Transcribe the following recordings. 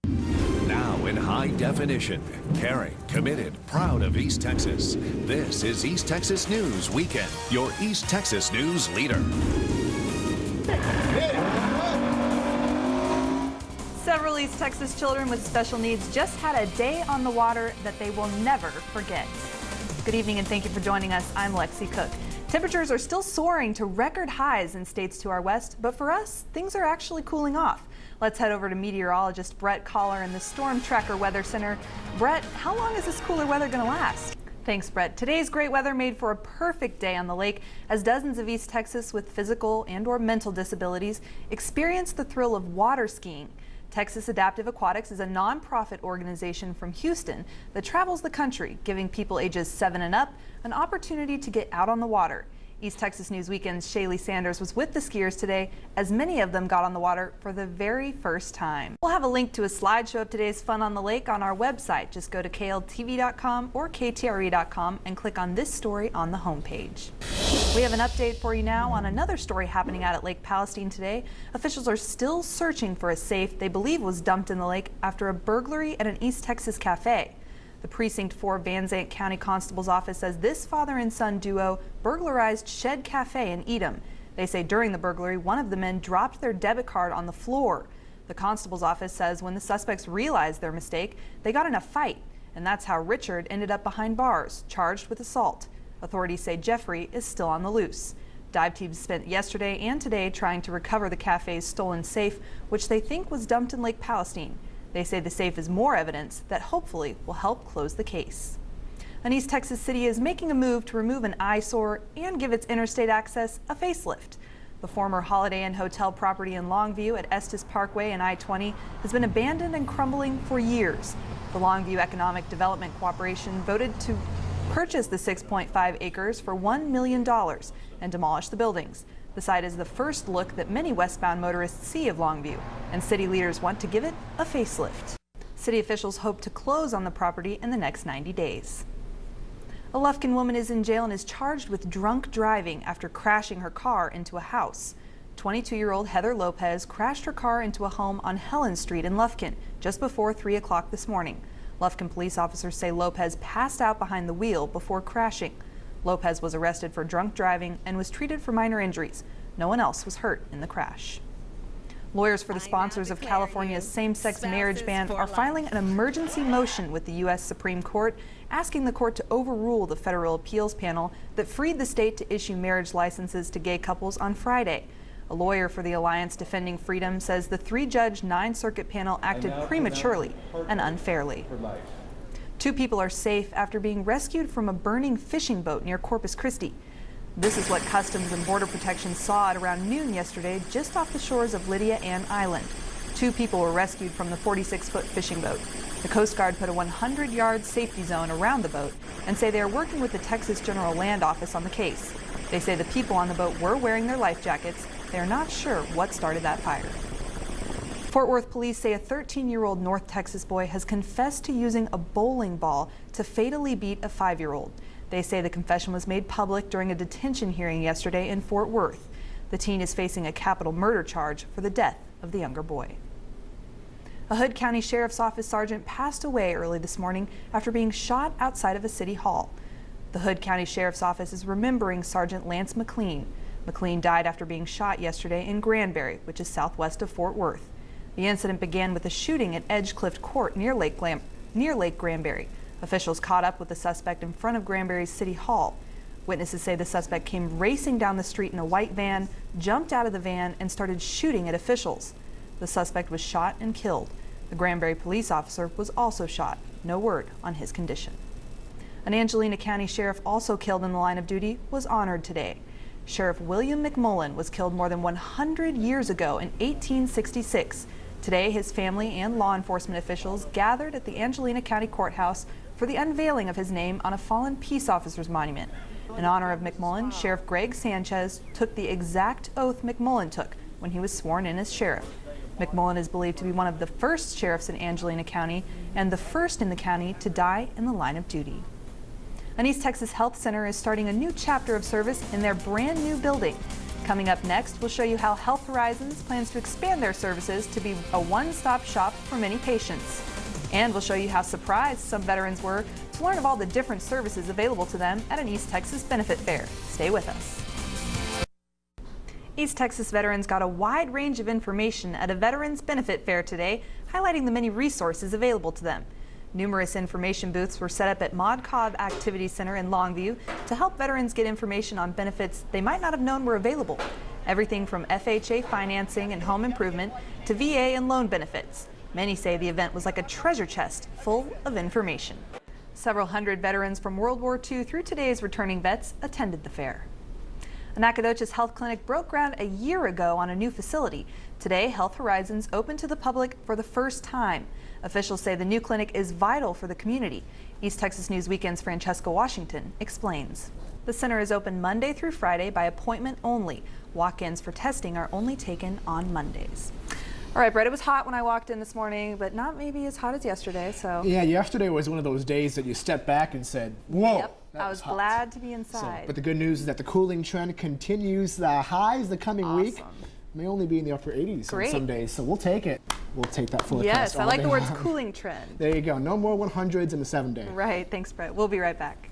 Now in high definition, caring, committed, proud of East Texas. This is East Texas News Weekend, your East Texas news leader. Several East Texas children with special needs just had a day on the water that they will never forget. Good evening and thank you for joining us. I'm Lexie Cook. Temperatures are still soaring to record highs in states to our west, but for us, things are actually cooling off. Let's head over to meteorologist Brett Collar in the Storm Tracker Weather Center. Brett, how long is this cooler weather going to last? Thanks, Brett. Today's great weather made for a perfect day on the lake as dozens of East Texas with physical and/or mental disabilities experience the thrill of water skiing. Texas Adaptive Aquatics is a nonprofit organization from Houston that travels the country, giving people ages 7 and up an opportunity to get out on the water. East Texas News Weekend's Shaylee Sanders was with the skiers today as many of them got on the water for the very first time. We'll have a link to a slideshow of today's fun on the lake on our website. Just go to kltv.com or ktre.com and click on this story on the homepage. We have an update for you now on another story happening out at Lake Palestine today. Officials are still searching for a safe they believe was dumped in the lake after a burglary at an East Texas cafe. The Precinct 4 Van Zandt County Constable's Office says this father and son duo burglarized Shed Cafe in Edom. They say during the burglary, one of the men dropped their debit card on the floor. The Constable's Office says when the suspects realized their mistake, they got in a fight, and that's how Richard ended up behind bars, charged with assault. Authorities say Jeffrey is still on the loose. Dive teams spent yesterday and today trying to recover the cafe's stolen safe, which they think was dumped in Lake Palestine. They say the safe is more evidence that hopefully will help close the case. An East Texas city is making a move to remove an eyesore and give its interstate access a facelift. The former Holiday Inn Hotel property in Longview at Estes Parkway and I-20 has been abandoned and crumbling for years. The Longview Economic Development Corporation voted to purchase the 6.5 acres for $1 million and demolish the buildings. The site is the first look that many westbound motorists see of Longview, and city leaders want to give it a facelift. City officials hope to close on the property in the next 90 days. A Lufkin woman is in jail and is charged with drunk driving after crashing her car into a house. 22-year-old Heather Lopez crashed her car into a home on Helen Street in Lufkin just before 3 o'clock this morning. Lufkin police officers say Lopez passed out behind the wheel before crashing. Lopez was arrested for drunk driving and was treated for minor injuries. No one else was hurt in the crash. Lawyers for the sponsors of California's same-sex marriage ban are filing an emergency motion with the U.S. Supreme Court, asking the court to overrule the federal appeals panel that freed the state to issue marriage licenses to gay couples on Friday. A lawyer for the Alliance Defending Freedom says the 3-judge 9th Circuit panel acted prematurely and unfairly. 2 people are safe after being rescued from a burning fishing boat near Corpus Christi. This is what Customs and Border Protection saw at around noon yesterday just off the shores of Lydia Ann Island. 2 people were rescued from the 46-foot fishing boat. The Coast Guard put a 100-yard safety zone around the boat and say they are working with the Texas General Land Office on the case. They say the people on the boat were wearing their life jackets. They are not sure what started that fire. Fort Worth police say a 13-year-old North Texas boy has confessed to using a bowling ball to fatally beat a 5-year-old. They say the confession was made public during a detention hearing yesterday in Fort Worth. The teen is facing a capital murder charge for the death of the younger boy. A Hood County Sheriff's Office sergeant passed away early this morning after being shot outside of a city hall. The Hood County Sheriff's Office is remembering Sergeant Lance McLean. McLean died after being shot yesterday in Granbury, which is southwest of Fort Worth. The incident began with a shooting at Edgecliff Court near Lake Granbury. Officials caught up with the suspect in front of Granbury's City Hall. Witnesses say the suspect came racing down the street in a white van, jumped out of the van, and started shooting at officials. The suspect was shot and killed. The Granbury police officer was also shot. No word on his condition. An Angelina County sheriff also killed in the line of duty was honored today. Sheriff William McMullen was killed more than 100 years ago in 1866. Today, his family and law enforcement officials gathered at the Angelina County Courthouse for the unveiling of his name on a fallen peace officer's monument. In honor of McMullen, Sheriff Greg Sanchez took the exact oath McMullen took when he was sworn in as sheriff. McMullen is believed to be one of the first sheriffs in Angelina County and the first in the county to die in the line of duty. An East Texas Health Center is starting a new chapter of service in their brand new building. Coming up next, we'll show you how Health Horizons plans to expand their services to be a one-stop shop for many patients. And we'll show you how surprised some veterans were to learn of all the different services available to them at an East Texas benefit fair. Stay with us. East Texas veterans got a wide range of information at a Veterans Benefit Fair today, highlighting the many resources available to them. Numerous information booths were set up at Maud Cobb Activity Center in Longview to help veterans get information on benefits they might not have known were available. Everything from FHA financing and home improvement to VA and loan benefits. Many say the event was like a treasure chest full of information. Several hundred veterans from World War II through today's returning vets attended the fair. A Nacogdoches Health Clinic broke ground a year ago on a new facility. Today, Health Horizons opened to the public for the first time. Officials say the new clinic is vital for the community. East Texas News Weekend's Francesca Washington explains. The center is open Monday through Friday by appointment only. Walk-ins for testing are only taken on Mondays. All right, Brett, it was hot when I walked in this morning, but not maybe as hot as yesterday, so. Yeah, yesterday was one of those days that you stepped back and said, whoa. Yep, I was glad to be inside. But the good news is that the cooling trend continues. The highs the coming week may only be in the upper 80s on some days, so we'll take it. We'll take that forecast. Yes, I like the words cooling trend. There you go. No more 100s in the 7-day. Right, thanks, Brett. We'll be right back.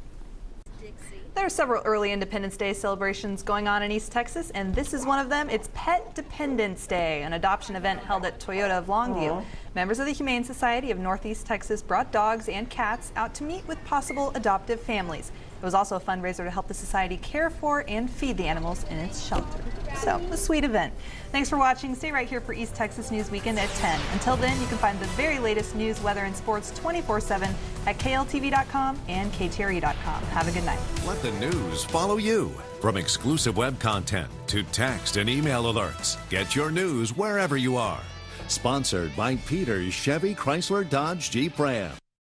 There are several early Independence Day celebrations going on in East Texas, and this is one of them. It's Pet Dependence Day, an adoption event held at Toyota of Longview. Members of the Humane Society of Northeast Texas brought dogs and cats out to meet with possible adoptive families. It was also a fundraiser to help the society care for and feed the animals in its shelter. So, a sweet event. Thanks for watching. Stay right here for East Texas News Weekend at 10. Until then, you can find the very latest news, weather, and sports 24/7 at kltv.com and ktre.com. Have a good night. Let the news follow you. From exclusive web content to text and email alerts, get your news wherever you are. Sponsored by Peters Chevy Chrysler Dodge Jeep Ram.